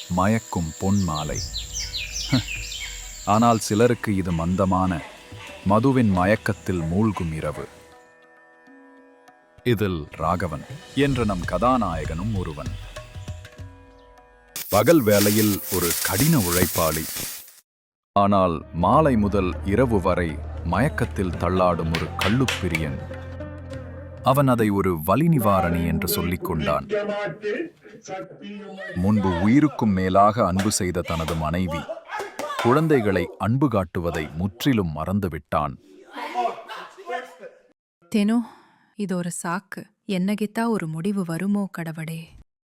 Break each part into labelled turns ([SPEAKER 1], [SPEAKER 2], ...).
[SPEAKER 1] மயக்கும் பொன் மாலை. ஆனால் சிலருக்கு இது மந்தமான மதுவின் மயக்கத்தில் மூழ்கும் இரவு. இதில் ராகவன் என்ற நம் கதாநாயகனும் ஒருவன். பகல் வேளையில் ஒரு கடின உழைப்பாளி. ஆனால் மாலை முதல் இரவு வரை மயக்கத்தில் தள்ளாடும் ஒரு கள்ளுப்பிரியன். அவன் அதை ஒரு வலி நிவாரணி என்று சொல்லிக் கொண்டான். முன்பு உயிருக்கும் மேலாக அன்பு செய்த தனது மனைவி, குழந்தைகளை அன்பு காட்டுவதை முற்றிலும் மறந்துவிட்டான்.
[SPEAKER 2] தெனோ இது ஒரு சாக்கு. என்னகித்தா ஒரு முடிவு வருமோ கடவுளே.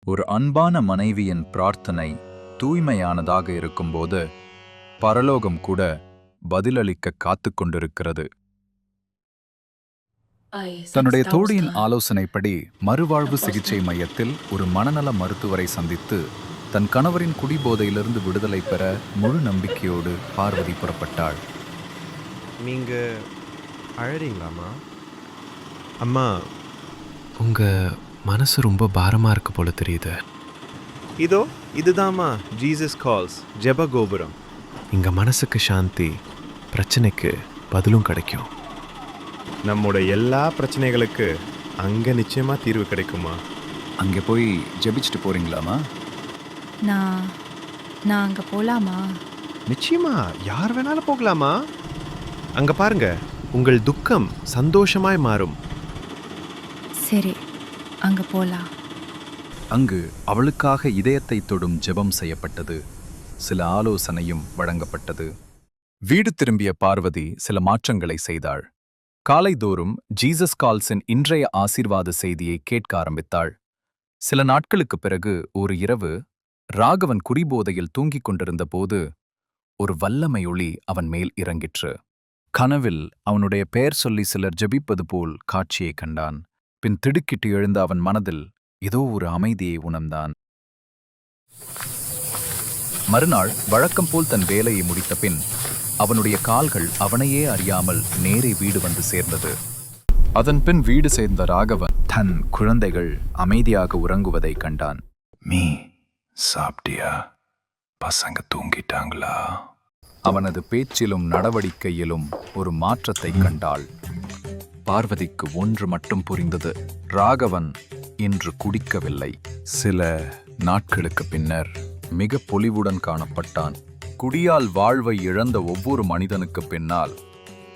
[SPEAKER 1] ஒரு அன்பான மனைவியின் பிரார்த்தனை தூய்மையானதாக இருக்கும்போது பரலோகம் கூட பதிலளிக்க காத்துக் கொண்டிருக்கிறது. தன்னுடைய தோழியின் ஆலோசனைப்படி மறுவாழ்வு சிகிச்சை மையத்தில் ஒரு மனநல மருத்துவரை சந்தித்து தன் கணவரின் குடிபோதையிலிருந்து விடுதலை பெற முழு நம்பிக்கையோடு பார்வதி புறப்பட்டாள்.
[SPEAKER 3] நீங்க அழறீங்களாம்மா? அம்மா,
[SPEAKER 4] உங்க மனசு ரொம்ப பாரமா இருக்கு போல தெரியுது.
[SPEAKER 3] இதுதாம்மா ஜீசஸ் கால்ஸ் ஜெப கோபுரம்.
[SPEAKER 4] இங்க மனசுக்கு சாந்தி, பிரச்சனைக்கு பதிலும் கிடைக்கும்.
[SPEAKER 3] நம்மோட எல்லா பிரச்சனைகளுக்கு அங்க நிச்சயமா தீர்வு கிடைக்குமா?
[SPEAKER 1] அங்கே போய் ஜெபிச்சுட்டு போறீங்களாமா?
[SPEAKER 2] நான் அங்க போலாமா?
[SPEAKER 3] நிச்சயமா, யார் வேணாலும் போகலாமா? அங்க பாருங்க, உங்கள் துக்கம் சந்தோஷமாய் மாறும்.
[SPEAKER 2] சரி, அங்க போலாம்.
[SPEAKER 1] அங்கு அவளுக்காக இதயத்தை தொடும் ஜெபம் செய்யப்பட்டது. சில ஆலோசனையும் வழங்கப்பட்டது. வீடு திரும்பிய பார்வதி சில மாற்றங்களை செய்தாள். காலைதோறும் ஜீசஸ் கால்ஸின் இன்றைய ஆசீர்வாத செய்தியை கேட்க ஆரம்பித்தாள். சில நாட்களுக்குப் பிறகு ஒரு இரவு ராகவன் குடிபோதையில் தூங்கிக் கொண்டிருந்த போது ஒரு வல்லமை ஒளி அவன் மேல் இறங்கிற்று. கனவில் அவனுடைய பெயர் சொல்லி சிலர் ஜெபிப்பது போல் காட்சியை கண்டான். பின் திடுக்கிட்டு எழுந்த அவன் மனதில் ஏதோ ஒரு அமைதியை உணர்ந்தான். மறுநாள் வழக்கம் போல் தன் வேலையை முடித்த பின் அவனுடைய கால்கள் அவனையே அறியாமல் நேரே வீடு வந்து சேர்ந்தது. அதன் பின் வீடு சேர்ந்த ராகவன் தன் குழந்தைகள் அமைதியாக உறங்குவதை கண்டான். மீ சாப்பிட்டியா? பசங்க தூங்கிட்டாங்களா? அவனது பேச்சிலும் நடவடிக்கையிலும் ஒரு மாற்றத்தை கண்டாள். பார்வதிக்கு ஒன்று மட்டும் புரிந்தது. ராகவன் இன்று குடிக்கவில்லை. சில நாட்களுக்கு பின்னர் மிக பொலிவுடன் காணப்பட்டான். குடியால் வாழ்வை இழந்த ஒவ்வொரு மனிதனுக்கு பின்னால்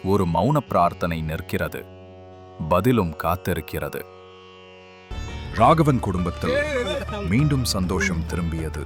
[SPEAKER 1] ஒரு மௌன பிரார்த்தனை நிற்கிறது, பதிலும் காத்திருக்கிறது. ராகவன் குடும்பத்தில் மீண்டும் சந்தோஷம் திரும்பியது.